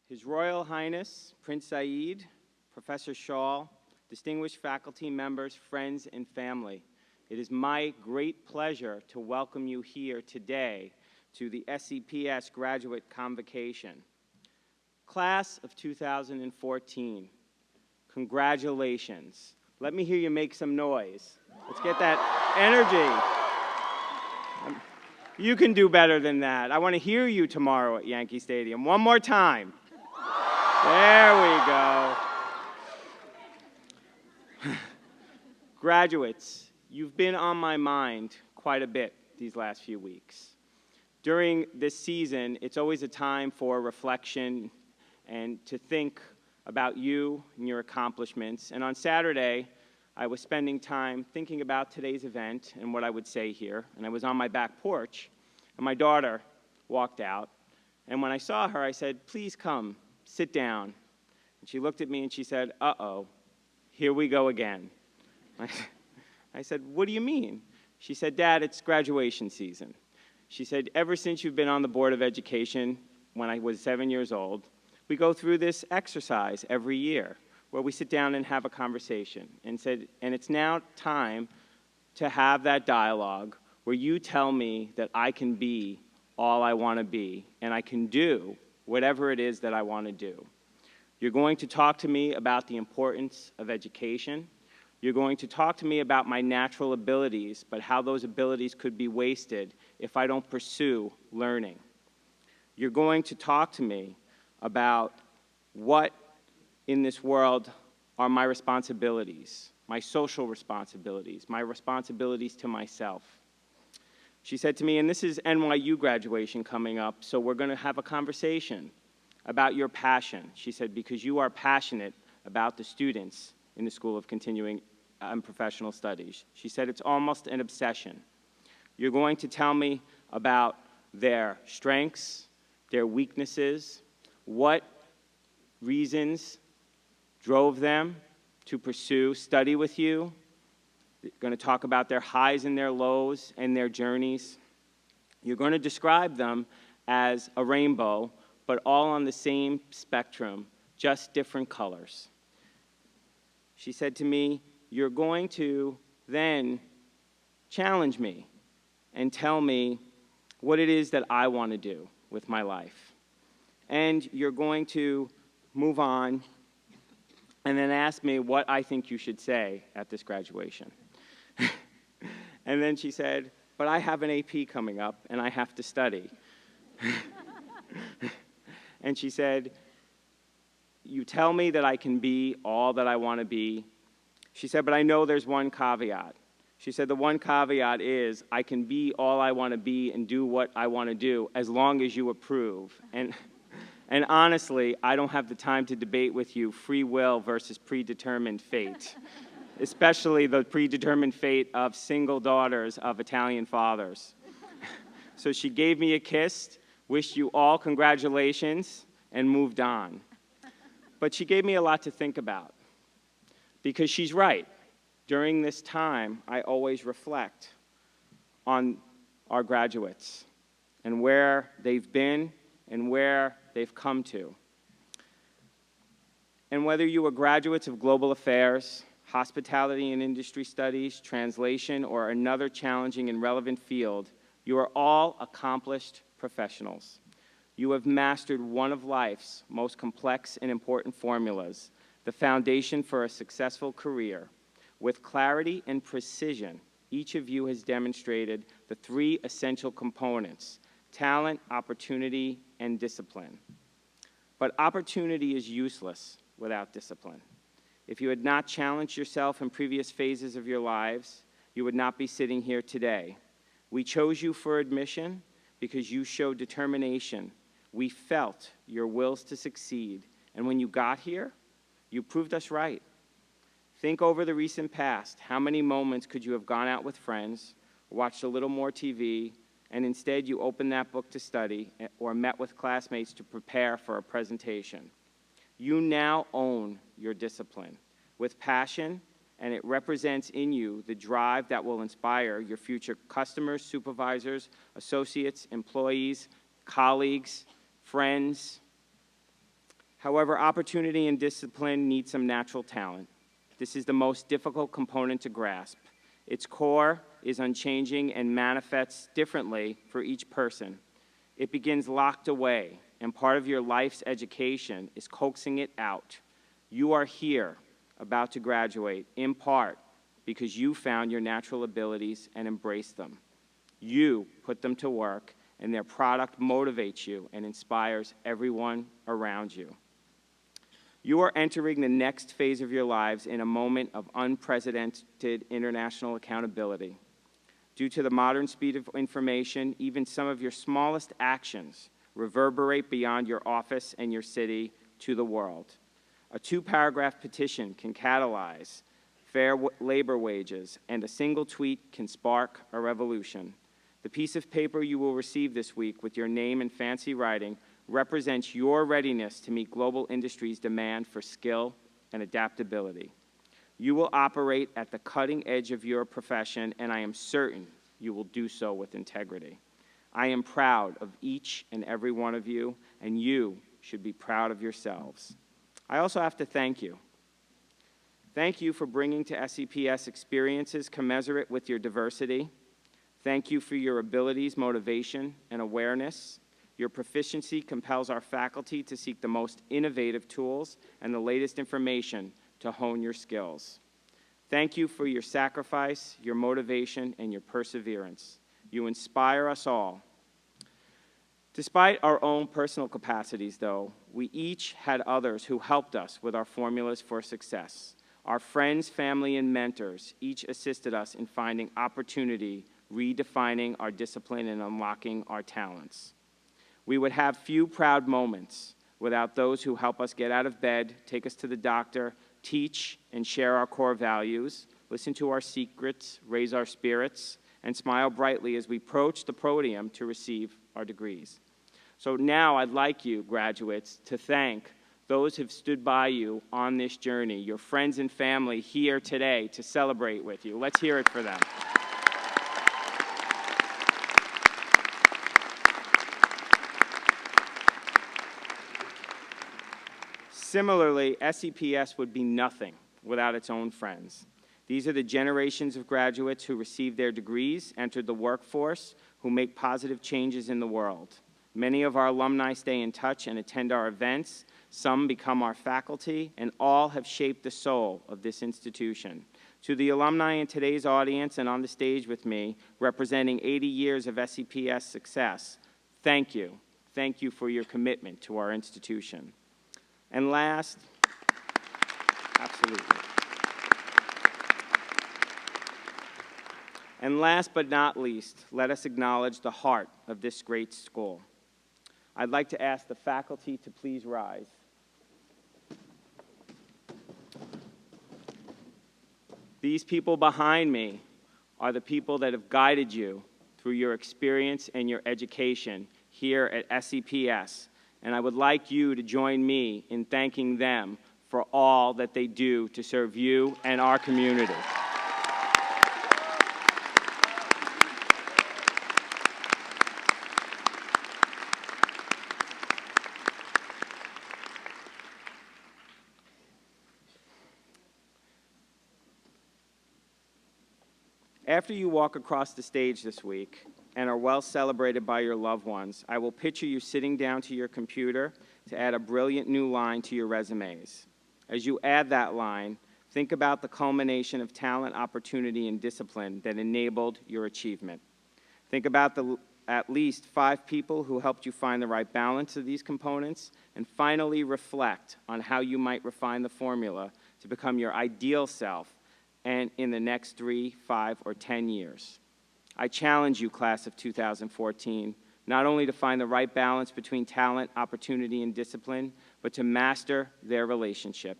His Royal Highness, Prince Saeed, Professor Shaw, distinguished faculty members, friends, and family, it is my great pleasure to welcome you here today to the SCPS Graduate Convocation. Class of 2014, congratulations. Let me hear you make some noise. Let's get that energy. You can do better than that. I want to hear you tomorrow at Yankee Stadium. One more time. There we go. Graduates, you've been on my mind quite a bit these last few weeks. During this season, it's always a time for reflection and to think about you and your accomplishments. And on Saturday, I was spending time thinking about today's event and what I would say here. And I was on my back porch, and my daughter walked out. And when I saw her, I said, "Please come, sit down." And she looked at me and she said, "Uh-oh, here we go again." I said, "What do you mean?" She said, "Dad, it's graduation season." She said, "Ever since you've been on the Board of Education, when I was 7 years old, we go through this exercise every year where we sit down and have a conversation." And it's now time to have that dialogue where you tell me that I can be all I want to be and I can do whatever it is that I want to do. You're going to talk to me about the importance of education. You're going to talk to me about my natural abilities, but how those abilities could be wasted if I don't pursue learning. You're going to talk to me about what in this world are my responsibilities, my social responsibilities, my responsibilities to myself. She said to me, and this is NYU graduation coming up, so we're going to have a conversation about your passion. She said, because you are passionate about the students in the School of Continuing and Professional Studies. She said it's almost an obsession. You're going to tell me about their strengths, their weaknesses, what reasons drove them to pursue study with you. You're going to talk about their highs and their lows and their journeys. You're going to describe them as a rainbow, but all on the same spectrum, just different colors. She said to me, you're going to then challenge me and tell me what it is that I want to do with my life. And you're going to move on and then ask me what I think you should say at this graduation. And then she said, but I have an AP coming up and I have to study. And she said, you tell me that I can be all that I want to be. She said, but I know there's one caveat. She said, the one caveat is I can be all I want to be and do what I want to do as long as you approve. And honestly, I don't have the time to debate with you free will versus predetermined fate, especially the predetermined fate of single daughters of Italian fathers. So she gave me a kiss, wished you all congratulations, and moved on. But she gave me a lot to think about, because she's right. During this time, I always reflect on our graduates and where they've been and where they've come to. And whether you are graduates of global affairs, hospitality and industry studies, translation, or another challenging and relevant field, you are all accomplished professionals. You have mastered one of life's most complex and important formulas, the foundation for a successful career. With clarity and precision, each of you has demonstrated the three essential components: talent, opportunity, and discipline. But opportunity is useless without discipline. If you had not challenged yourself in previous phases of your lives, you would not be sitting here today. We chose you for admission because you showed determination. We felt your wills to succeed, and when you got here, you proved us right. Think over the recent past. How many moments could you have gone out with friends, watched a little more TV, and instead you opened that book to study or met with classmates to prepare for a presentation? You now own your discipline with passion, and it represents in you the drive that will inspire your future customers, supervisors, associates, employees, colleagues, friends. However, opportunity and discipline need some natural talent. This is the most difficult component to grasp. Its core is unchanging and manifests differently for each person. It begins locked away, and part of your life's education is coaxing it out. You are here, about to graduate, in part because you found your natural abilities and embraced them. You put them to work, and their product motivates you and inspires everyone around you. You are entering the next phase of your lives in a moment of unprecedented international accountability. Due to the modern speed of information, even some of your smallest actions reverberate beyond your office and your city to the world. A 2-paragraph petition can catalyze fair labor wages, and a single tweet can spark a revolution. The piece of paper you will receive this week with your name in fancy writing represents your readiness to meet global industry's demand for skill and adaptability. You will operate at the cutting edge of your profession, and I am certain you will do so with integrity. I am proud of each and every one of you, and you should be proud of yourselves. I also have to thank you. Thank you for bringing to SCPS experiences commensurate with your diversity. Thank you for your abilities, motivation, and awareness. Your proficiency compels our faculty to seek the most innovative tools and the latest information to hone your skills. Thank you for your sacrifice, your motivation, and your perseverance. You inspire us all. Despite our own personal capacities, though, we each had others who helped us with our formulas for success. Our friends, family, and mentors each assisted us in finding opportunity, redefining our discipline, and unlocking our talents. We would have few proud moments without those who help us get out of bed, take us to the doctor, teach and share our core values, listen to our secrets, raise our spirits, and smile brightly as we approach the podium to receive our degrees. So now I'd like you, graduates, to thank those who have stood by you on this journey, your friends and family here today to celebrate with you. Let's hear it for them. Similarly, SCPS would be nothing without its own friends. These are the generations of graduates who received their degrees, entered the workforce, who make positive changes in the world. Many of our alumni stay in touch and attend our events. Some become our faculty, and all have shaped the soul of this institution. To the alumni in today's audience and on the stage with me, representing 80 years of SCPS success, thank you. Thank you for your commitment to our institution. And last, absolutely. And last but not least, let us acknowledge the heart of this great school. I'd like to ask the faculty to please rise. These people behind me are the people that have guided you through your experience and your education here at SCPS. And I would like you to join me in thanking them for all that they do to serve you and our community. After you walk across the stage this week and are well celebrated by your loved ones, I will picture you sitting down to your computer to add a brilliant new line to your resumes. As you add that line, think about the culmination of talent, opportunity, and discipline that enabled your achievement. Think about the at least 5 people who helped you find the right balance of these components, and finally reflect on how you might refine the formula to become your ideal self and in the next 3, 5, or 10 years. I challenge you, class of 2014, not only to find the right balance between talent, opportunity, and discipline, but to master their relationship.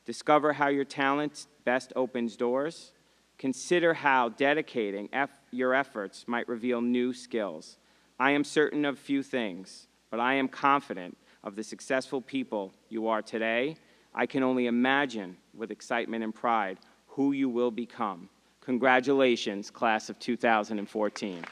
Discover how your talent best opens doors. Consider how dedicating your efforts might reveal new skills. I am certain of few things, but I am confident of the successful people you are today. I can only imagine with excitement and pride who you will become. Congratulations, class of 2014.